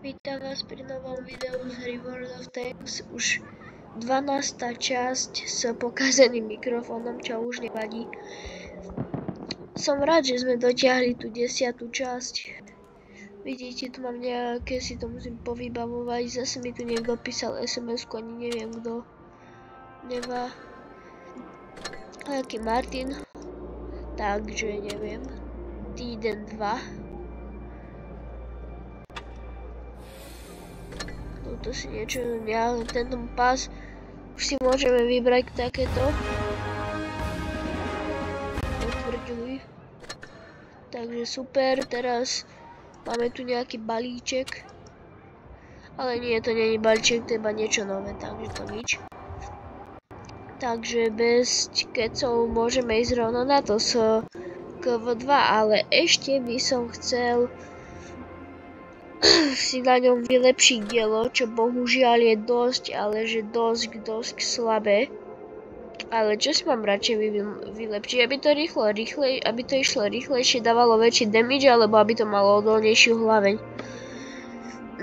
Vítam vás pri novom videu z hry World of Tanks. Už 12. časť s pokazeným mikrofónom, čo už nevadí. Som rád, že sme dotiahli tú 10. časť. Vidíte, tu mám nejaké, si to musím povybavovať. Zase mi tu niekto písal SMS-ku, ani neviem kto. Nevá. Nejaký Martin. Takže neviem. Týden 2. To si niečo, ale tento pás už si môžeme vybrať takéto. Potvrďuj. Takže super, teraz máme tu nejaký balíček. Ale nie, to nie je balíček, to je iba niečo nové, takže to nič. Takže bez kecov môžeme ísť rovno na to s KV2, ale ešte by som chcel si na ňom vylepšiť dielo, čo bohužiaľ je dosť, ale že dosť slabé. Ale čo si mám radšej vylepšiť, aby to išlo rýchlejšie, dávalo väčší damage, alebo aby to malo odolnejšiu hlaveň.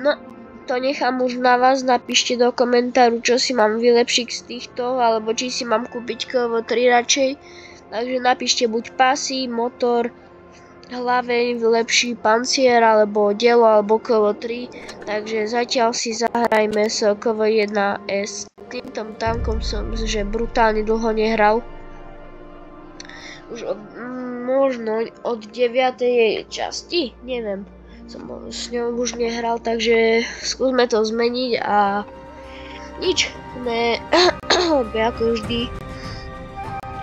No, to nechám už na vás, napíšte do komentáru, čo si mám vylepšiť z týchto, alebo či si mám kúpiť KV3 radšej. Takže napíšte buď pasy, motor, hlaveň, vylepší pancier, alebo dielo, alebo KV3. Takže zatiaľ si zahrajme s KV1S. Týmto tankom som že brutálne dlho nehral. Už možno od 9. časti, neviem. Som s ňou už nehral, takže skúsme to zmeniť a nič, ne, ako vždy.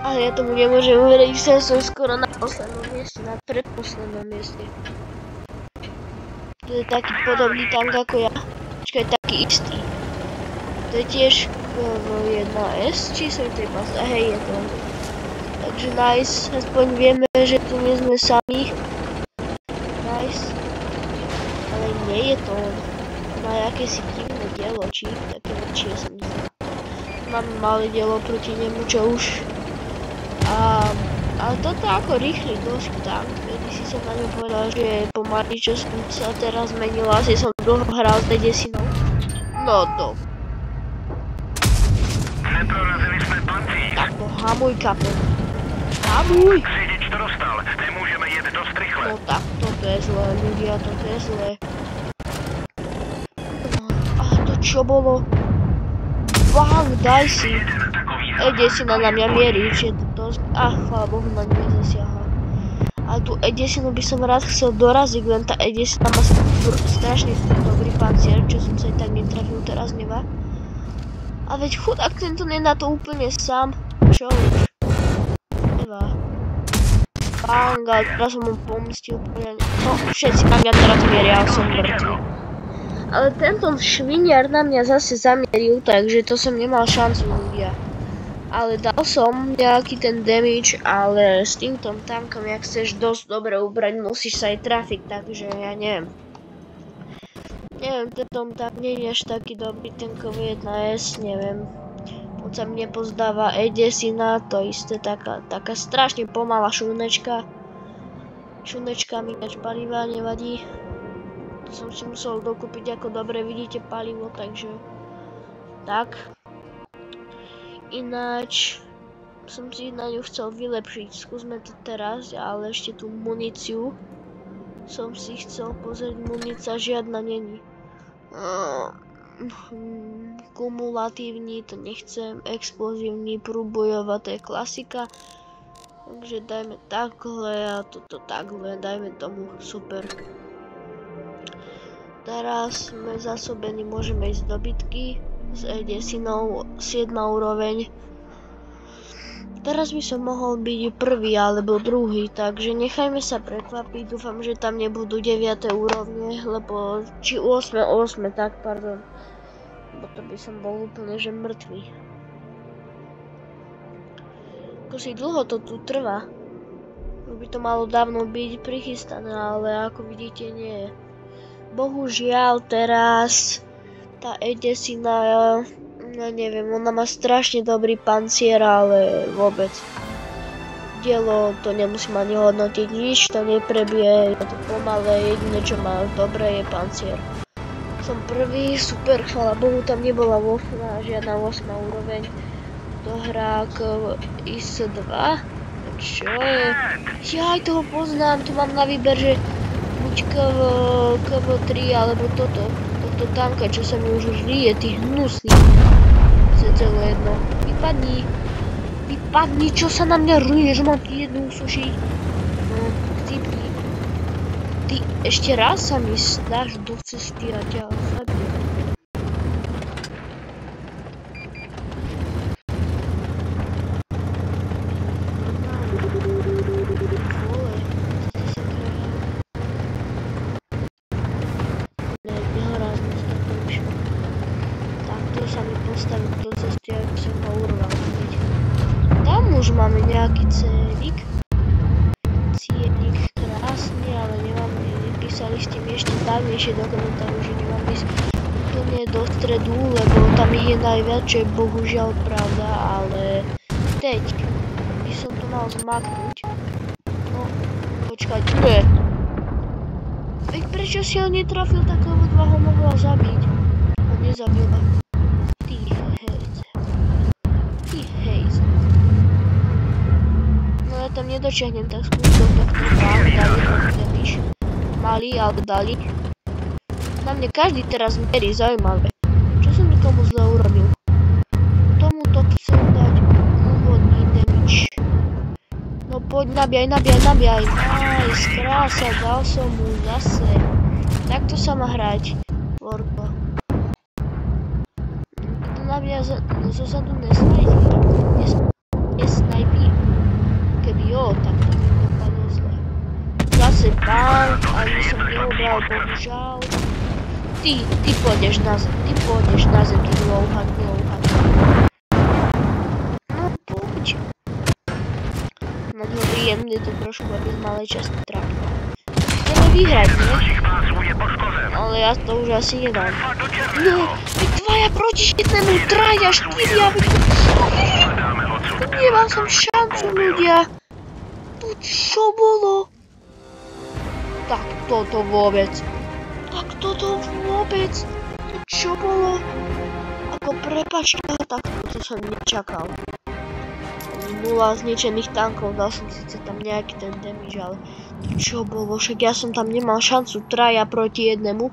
Ale ja tomu nemôžem uveriť, že som skoro na poslednom mieste, na predposlednom mieste. To je taký podobný tank ako ja. Počkaj, taký istý. To je tiež KV1S, či som to iba hej, je to. Takže nice, aspoň vieme, že tu nie sme sami. Nice. Ale nie je to on. Má akési divné dielo, či také väčšie som myslel. Mám malé dielo proti nemu, čo už. Ale toto ako rýchly dosť tank. Kedy si som na ňu povedal, že je pomalý, čo som sa teraz zmenil. Asi som dlho hral s Edesinou. No to. Neprorazili jsme pancíř. Tak to hamuj, kapen. Hamuj! Řidič to dostal. Nemůžeme jet dost rychle. No tak, toto je zlé, ľudia, toto je zlé. A to čo bolo? Bang, daj si. Edesina na mňa mierí, že to... chvála Bohu, na ňu nezasiahla. Ale tú Edesinu by som rád chcel doraziť, len tá Edesina má strašný dobrý pancier, čo som sa aj tak netrafil, teraz nevá. A veď chudák tento nie na to úplne sám. Čo už? Nevá. Bang, ale teraz som mu pomstil. No, všetci na mňa teraz mieria, ale som mŕtvy. Ale tento šviniar na mňa zase zamieril, takže to som nemal šancu, ľudia. Ale dal som nejaký ten damage, ale s týmto tankom, jak chceš dosť dobre ubrať, musíš sa aj trafiť, takže ja neviem. Neviem, tento tank nie je až taký dobrý, ten KV1S, neviem. On sa mi nepozdáva Edesina, to isté, taká strašne pomalá šunečka. Šunečka mi ináč paliva nevadí. To som si musel dokúpiť, ako dobre vidíte palivo, takže tak. Ináč som si na ňu chcel vylepšiť, skúsme to teraz, ale ešte tú muníciu som si chcel pozrieť, munícia žiadna není. Kumulatívny to nechcem, explozívny, prúbojová, to je klasika. Takže dajme takhle a toto takhle, dajme tomu, super. Teraz sme zasobení, môžeme ísť do bitky s Edesinou, 7. úroveň. Teraz by som mohol byť prvý alebo druhý, takže nechajme sa prekvapiť. Dúfam, že tam nebudú 9. úrovne, lebo či 8, tak pardon. Lebo to by som bol úplne že mŕtvý. Ako si dlho to tu trvá. By to malo dávno byť prichystané, ale ako vidíte nie je. Bohužiaľ teraz tá Edesina, ja neviem, ona má strašne dobrý pancier, ale vôbec. Dielo to nemusím ani hodnotiť, nič to neprebije, je to pomalé, jediné čo má dobré je pancier. Som prvý, super, chvála Bohu, tam nebola žiadna 8 úroveň. To hrá IS-2. Čo je? Ja aj toho poznám, tu mám na výber, že buď KV3 alebo toto tanka, čo sa mi už rije, ty hnusný. Celo jedno. Vypadni, čo sa na mňa rije, že mám ti jednu usušiť. No, chcípni. Ty ešte raz sa mi dáš do cesty a ťa zabijem. Už máme nejaký cienik krásny, ale nemáme, nepísali s tým ešte dávnejšie do komentárov, že nemám ísť úplne do stredu, lebo tam ich je najviac, čo je bohužiaľ pravda, ale teď by som to mal zmaknúť. No, počkaj, tu je. Veď prečo si ho netrafil, tak lebo dva ho mohla zabiť. A nezabila. Ty hejz. Ja tam nedočiahnem, tak skúsim takto dali damage. Malý, ale dali. Na mne každý teraz mierí, zaujímavé. Čo som nikomu zle urobil? Tomuto chcem dať úvodný damage. No poď, nabíjaj. Nice, krása, dal som mu zase. Takto sa má hrať. Vorko. Kto nabíja zozadu nesnajpí. Keby jo, tak to by dopadlo zle. Zase pán, ale som neobral, bohužiaľ. Ty pôjdeš na zem, ty dlouhat. No poď. No dobrý, je to trošku, aby z malej časti trafil. Chceme vyhrať, ne? Ale ja to už asi nedám. No, veď dvaja proti jednému, traja, štyria, nemal som šancu, ľudia. Tu čo bolo? Tak toto vôbec. Tu čo bolo? Ako prepáčte, tak toto som nečakal. 0 zničených tankov, dal som síce tam nejaký ten damage, ale to čo bolo? Však ja som tam nemal šancu, traja proti jednému.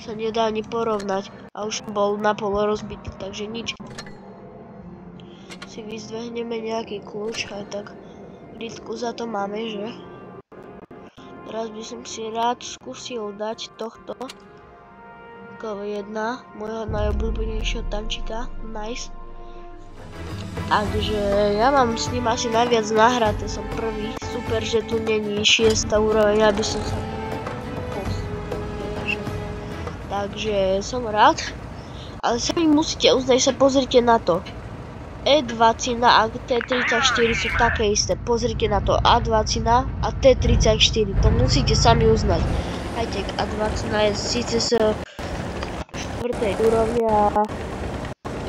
Sa nedá ani porovnať. A už som bol napolo rozbitý, takže nič. Si vyzdvehneme nejaký kľúč, aj tak lítku za to máme, že? Teraz by som si rád skúsil dať tohto KV1, môjho najobľúbenejšieho tančika, nice. Takže ja mám s ním asi najviac nahraté, som prvý, super, že tu není 6. úroveň, aby som sa takže som rád, ale sami musíte uznať, sa pozrite na to. E20 a T34 sú také isté, pozrite na to, A20 a T34, to musíte sami uznať. Hajtek A20 je síce z 4. úrovne a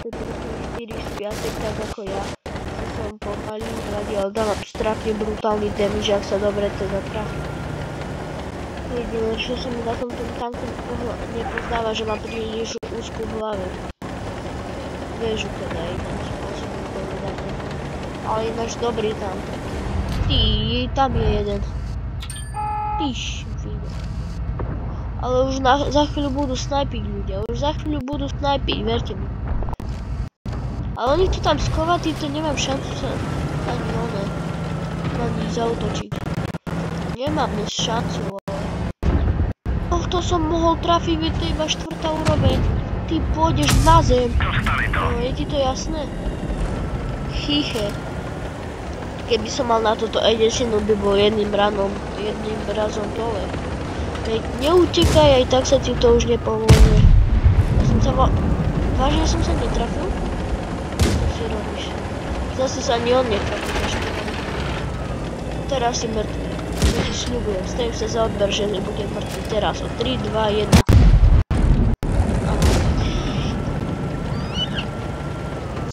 T34 z 5, tak ako ja. Som pomalý hľadí, ale dávam strašne brutálny damage, ak sa dobre teda trafí. Jediné, čo som na tomto tanku nepoznáva, že mám príliš úzkú hlavu. Vežu teda iným spôsobom povedať. Ale ináč dobrý tam. Tam je jeden. Ty švino. Ale už za chvíľu budú snajpiť ľudia. Už za chvíľu budú snajpiť, verte mi. Ale oni tu tam skovatí, to nemám šancu sa ani zautočiť. Nemáme šancu. To som mohol trafiť, veď to je iba 4. úroveň. Ty pôjdeš na zem. No, je ti to jasné? Chiche. Keby som mal na toto E10, by bol jedným razom dole. Veď neutekaj, aj tak sa ti to už nepomôže. Vážne som sa netrafil? Čo si robíš? Zase sa ani on netrafil. Teraz si mŕtvy. To ti sľubujem, stojím sa za odber, že nebudem mŕtvy teraz o 3, 2, 1.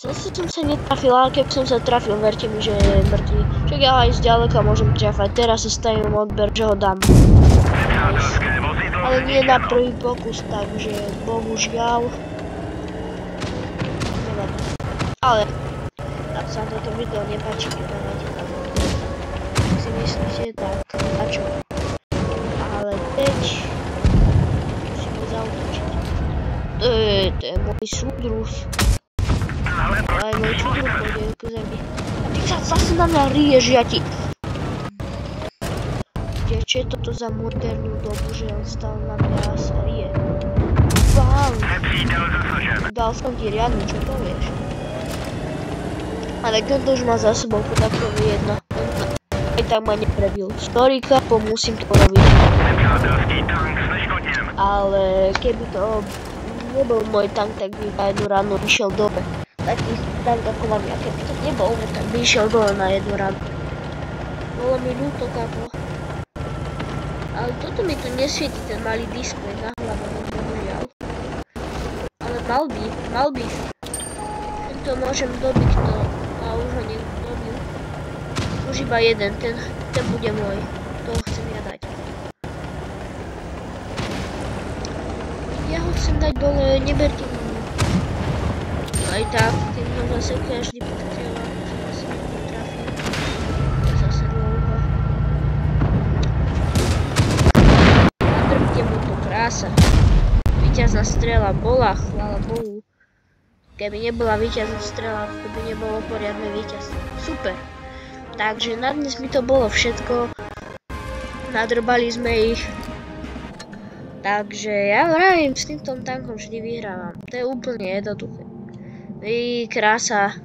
Zase som sa netrafil, ale keby som sa trafil, verte mi, že je mŕtvy. Však ja aj zďaleka môžem trafať, teraz sa stavím odber, že ho dám. ale nie na prvý pokus, takže bohužiaľ. Nevadí. Ale ak sa toto video nepáči, nedávajte na to. Ak si myslíte, tak a čo? Ale teď musíme zaútočiť. To je môj súdruh. Aj môj súdruh pôjde k zemi. Ty sa zase na mňa riješ, ja ti... Čo je toto za modernú dobu, že on stále na mňa sa rije? Wow! Dal som ti riadnu, čo povieš? Ale tento už má za sebou podakový jedna. Aj tak ma neprebil. Sorry, kapo, musím to robiť. Ale keby to nebol môj tank, tak by na jednu ránu išiel dole. Taký tank ako mám ja, keby to nebol, tak by išiel dole na jednu ránu. Bolo mi ľúto, kapo. Ale toto mi tu nesvieti ten malý displej na hlavu, bohužiaľ. Ale mal by. Tento môžem dobiť to, a už ho niekto dobil. Už iba jeden, ten bude môj. Toho chcem ja dať. Ja ho chcem dať dole, neberte mu. Aj tak, tým ho zase každý podstrieľa, že zase niekto trafí. To je zase dlouho. Nadrbte mu to, krása. Víťazná strela bola, chvála Bohu. Keby nebola víťazná strela, to by nebolo poriadne víťazstvo. Super. Takže na dnes mi to bolo všetko. Nadrbali sme ich. Takže ja vravím, s týmto tankom vždy vyhrávam. To je úplne jednoduché. Krása.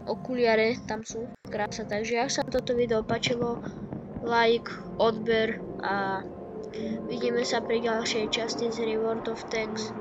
Okuliare tam sú. Krása. Takže ak sa toto video páčilo, like, odber a vidíme sa pri ďalšej časti z World of Tanks.